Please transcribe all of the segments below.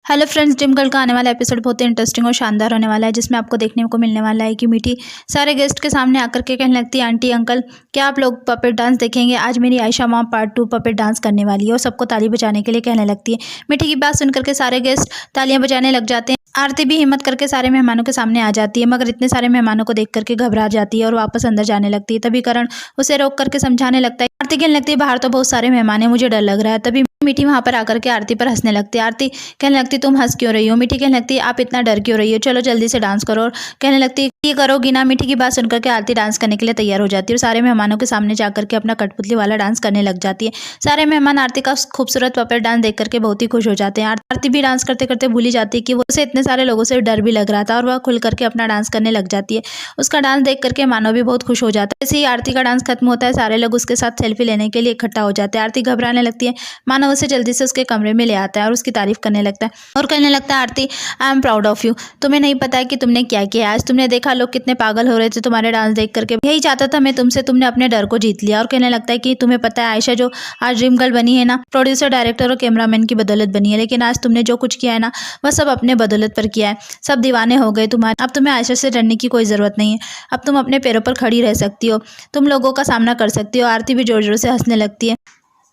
Hello friends, dream girl का आने वाला एपिसोड बहुत ही इंटरेस्टिंग और शानदार होने वाला है, जिसमें आपको देखने को मिलने वाला है कि मीठी सारे गेस्ट के सामने आकर के कहने लगती है, आंटी अंकल क्या आप लोग पपेट डांस देखेंगे? आज मेरी Ayesha mom part 2 puppet dance करने वाली है और सबको ताली बजाने के लिए कहने लगती है। मीठी की बात सुनकर के सारे गेस्ट तालियां बजाने लग जाते हैं। आरती भी हिम्मत करके सारे मेहमानों के सामने आ जाती है, मगर इतने सारे मेहमानों को देख करके घबरा जाती है और वापस अंदर जाने लगती है। तभी करण उसे रोक करके समझाने लगता है। आरती कहने लगती है, बाहर तो बहुत सारे मेहमान हैं, मुझे डर लग रहा है। तभी मीठी वहां पर आकर के आरती पर हंसने लगती है। आरती कहने लगती, तुम हंस क्यों रही हो? मीठी कहने लगती है, आप इतना डर क्यों रही हो? चलो जल्दी से डांस करो। और कहने लगती है, ये करोगी ना? मीठी की बात सुनकर के आरती डांस करने के लिए तैयार हो जाती है और सारे मेहमानों के सामने जाकर के अपना कठपुतली वाला डांस करने लग जाती है। सारे मेहमान आरती का खूबसूरत पपेट डांस देख करके बहुत ही खुश हो जाते हैं। आरती भी डांस करते करते भूली जाती है कि वो उसे इतने सारे लोगों से डर भी लग रहा था और वह खुल करके अपना डांस करने लग जाती है। उसका डांस देख करके मानव भी बहुत खुश हो जाता है। जैसे ही आरती का डांस खत्म होता है, सारे लोग उसके साथ सेल्फी लेने के लिए इकट्ठा हो जाते हैं। आरती घबराने लगती है। मानव उसे जल्दी से उसके कमरे में ले आता है और उसकी तारीफ करने लगता है और कहने लगता है, Aarti I am proud of you. तुम्हें नहीं पता है कि तुमने क्या किया। आज तुमने देखा लोग कितने पागल हो रहे थे तुम्हारे डांस देख करके। यही चाहता था मैं तुमसे, तुमने अपने डर को जीत लिया। और कहने लगता है कि तुम्हें पता है आयशा जो आज ड्रीम गर्ल बनी है ना, प्रोड्यूसर डायरेक्टर और कैमरामैन की बदौलत बनी है, लेकिन आज तुमने जो कुछ किया है ना, वह सब अपने बदौलत पर किया है। सब दीवाने हो गए तुम्हारे। अब तुम्हें आयशा से डरने की कोई ज़रूरत नहीं है। अब तुम अपने पैरों पर खड़ी रह सकती हो, तुम लोगों का सामना कर सकती हो। आरती भी जोर जोर से हंसने लगती है।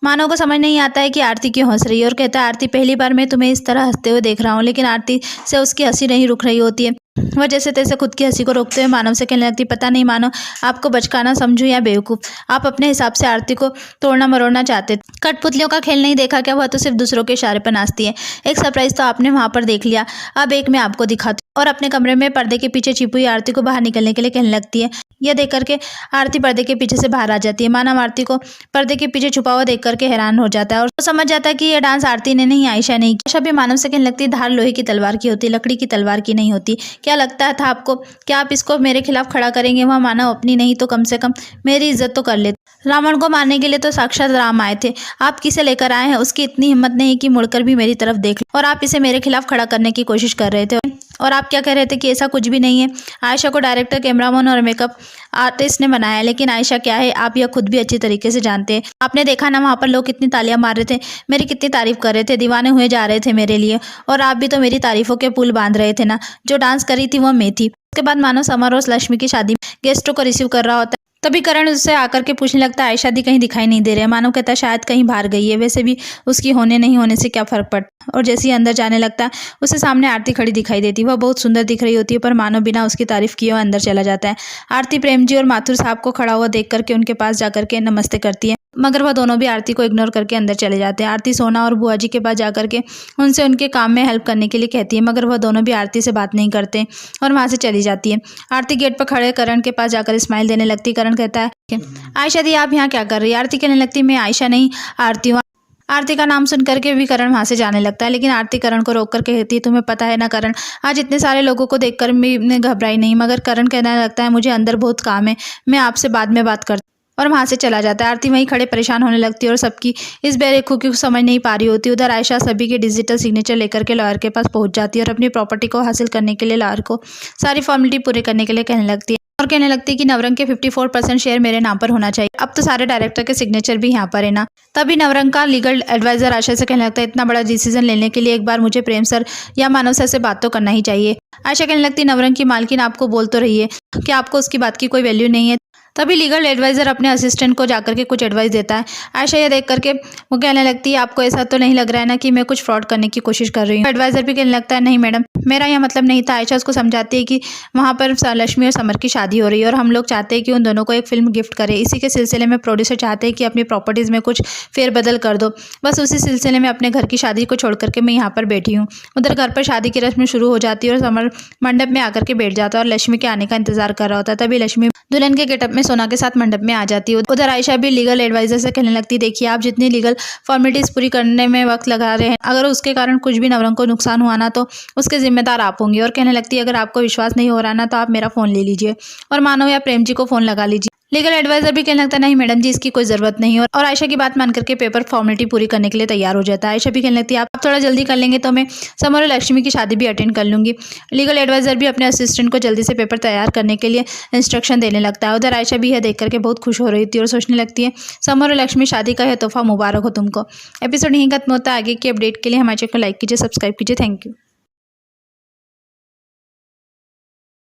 मानव को समझ नहीं आता है कि आरती क्यों हंस रही है और कहता है, आरती पहली बार मैं तुम्हें इस तरह हंसते हुए देख रहा हूँ। लेकिन आरती से उसकी हंसी नहीं रुक रही होती है। वह जैसे तैसे खुद की हंसी को रोकते हुए मानव से कहने लगती, पता नहीं मानव आपको बचकाना समझूं या बेवकूफ़, आप अपने हिसाब से आरती को तोड़ना मरोड़ना चाहते। कठपुतलियों का खेल नहीं देखा क्या? वह तो सिर्फ दूसरों के इशारे पर नाचती है। एक सरप्राइज तो आपने वहां पर देख लिया, अब एक मैं आपको दिखाती हूं। और अपने कमरे में पर्दे के पीछे छिपी हुई आरती को बाहर निकलने के लिए कहने लगती है। यह देख करके आरती पर्दे के पीछे से बाहर आ जाती है। मानव आरती को पर्दे के पीछे छुपा हुआ देख करके हैरान हो जाता है और समझ जाता है कि यह डांस आरती ने नहीं, आयशा ने किया। आयशा भी मानव से कहने लगती है, धार लोहे की तलवार की होती, लकड़ी की तलवार की नहीं होती। क्या लगता था आपको? क्या आप इसको मेरे खिलाफ खड़ा करेंगे? वह मानव अपनी नहीं तो कम से कम मेरी इज्जत तो कर लेते। रावण को मारने के लिए तो साक्षात राम आए थे। आप किसे लेकर आए हैं? उसकी इतनी हिम्मत नहीं कि मुड़कर भी मेरी तरफ देख ले। और आप इसे मेरे खिलाफ खड़ा करने की कोशिश कर रहे थे और आप क्या कह रहे थे कि ऐसा कुछ भी नहीं है। आयशा को डायरेक्टर, कैमरामैन और मेकअप आर्टिस्ट ने बनाया, लेकिन आयशा क्या है आप यह खुद भी अच्छी तरीके से जानते हैं। आपने देखा ना वहाँ पर लोग कितनी तालियां मार रहे थे, मेरी कितनी तारीफ कर रहे थे, दीवाने हुए जा रहे थे मेरे लिए। और आप भी तो मेरी तारीफों के पुल बांध रहे थे ना। जो डांस करी थी वह मैं थी। उसके बाद मानव समर और लक्ष्मी की शादी में गेस्टों को रिसीव कर रहा होता है। तभी करण उससे आकर के पूछने लगता है, आयशा दी कहीं दिखाई नहीं दे रहे हैं। मानव कहता है, शायद कहीं बाहर गई है, वैसे भी उसकी होने नहीं होने से क्या फर्क पड़ता। और जैसे ही अंदर जाने लगता है, उसे सामने आरती खड़ी दिखाई देती है। वह बहुत सुंदर दिख रही होती है, पर मानव बिना उसकी तारीफ किए अंदर चला जाता है। आरती प्रेम जी और माथुर साहब को खड़ा हुआ देख करके उनके पास जाकर के नमस्ते करती है, मगर वह दोनों भी आरती को इग्नोर करके अंदर चले जाते हैं। आरती सोना और बुआ जी के पास जाकर के उनसे उनके काम में हेल्प करने के लिए कहती है, मगर वह दोनों भी आरती से बात नहीं करते और वहां से चली जाती है। आरती गेट पर खड़े करण के पास जाकर स्माइल देने लगती। करण कहता है, आयशा दी आप यहाँ क्या कर रही है? आरती कहने लगती, मैं आयशा नहीं आरती हूँ। आरती का नाम सुन करके भी करण वहां से जाने लगता है, लेकिन आरती करण को रोक करके कहती है, तुम्हें पता है ना करण, आज इतने सारे लोगों को देखकर मैं घबराई नहीं। मगर करण कहने लगता है, मुझे अंदर बहुत काम है, मैं आपसे बाद में बात करती। और वहां से चला जाता है। आरती वहीं खड़े परेशान होने लगती है और सबकी इस बेरेखू की समझ नहीं पा रही होती। उधर आयशा सभी के डिजिटल सिग्नेचर लेकर के लॉयर के पास पहुंच जाती है और अपनी प्रॉपर्टी को हासिल करने के लिए लॉयर को सारी फॉर्मेलिटी पूरी करने के लिए कहने लगती है और कहने लगती है कि नवरंग के 54% शेयर मेरे नाम पर होना चाहिए। अब तो सारे डायरेक्टर के सिग्नेचर भी यहाँ पर है ना। तभी नवरंग का लीगल एडवाइजर आयशा से कहने लगता है, इतना बड़ा डिसीजन लेने के लिए एक बार मुझे प्रेम सर या मानव सर से बात तो करना ही चाहिए। आयशा कहने लगती है, नवरंग की मालकिन आपको बोल तो रही है कि आपको उसकी बात की कोई वैल्यू नहीं है। तभी लीगल एडवाइजर अपने असिस्टेंट को जाकर के कुछ एडवाइस देता है। आयशा ये देख करके वो कहने लगती है, आपको ऐसा तो नहीं लग रहा है ना कि मैं कुछ फ्रॉड करने की कोशिश कर रही हूँ? एडवाइजर भी कहने लगता है, नहीं मैडम, मेरा यह मतलब नहीं था। आयशा उसको समझाती है कि वहाँ पर लक्ष्मी और समर की शादी हो रही है और हम लोग चाहते हैं कि उन दोनों को एक फिल्म गिफ्ट करें। इसी के सिलसिले में प्रोड्यूसर चाहते हैं कि अपनी प्रॉपर्टीज़ में कुछ फेरबदल कर दो। बस उसी सिलसिले में अपने घर की शादी को छोड़ करके मैं यहाँ पर बैठी हूँ। उधर घर पर शादी की रस्म शुरू हो जाती है और समर मंडप में आकर के बैठ जाता है और लक्ष्मी के आने का इंतजार कर रहा होता है। तभी लक्ष्मी दुल्हन के गेटअप में सोना के साथ मंडप में आ जाती है। उधर आयशा भी लीगल एडवाइजर से कहने लगती, देखिए आप जितनी लीगल फॉर्मेलिटीज पूरी करने में वक्त लगा रहे हैं, अगर उसके कारण कुछ भी नवरंग को नुकसान हुआ ना तो उसके जिम्मेदार आप होंगे। और कहने लगती है, अगर आपको विश्वास नहीं हो रहा ना तो आप मेरा फ़ोन ले लीजिए और मानव या प्रेम जी को फ़ोन लगा लीजिए। लीगल एडवाइजर भी कहने लगता है नहीं मैडम जी इसकी कोई ज़रूरत नहीं है और आयशा की बात मान करके पेपर फॉर्मेलिटी पूरी करने के लिए तैयार हो जाता है। आयशा भी कहने लगती है आप थोड़ा जल्दी कर लेंगे तो मैं समर और लक्ष्मी की शादी भी अटेंड कर लूँगी। लीगल एडवाइजर भी अपने असिस्टेंट को जल्दी से पेपर तैयार करने के लिए इंस्ट्रक्शन देने लगता है। उधर आयशा भी यह देख करके बहुत खुश हो रही थी और सोचने लगती है समर और लक्ष्मी शादी का यह तोहफा मुबारक हो तुमको। एपिसोड यहीं खत्म होता है। आगे की अपडेट के लिए हमारे चैनल को लाइक कीजिए, सब्सक्राइब कीजिए। Thank you.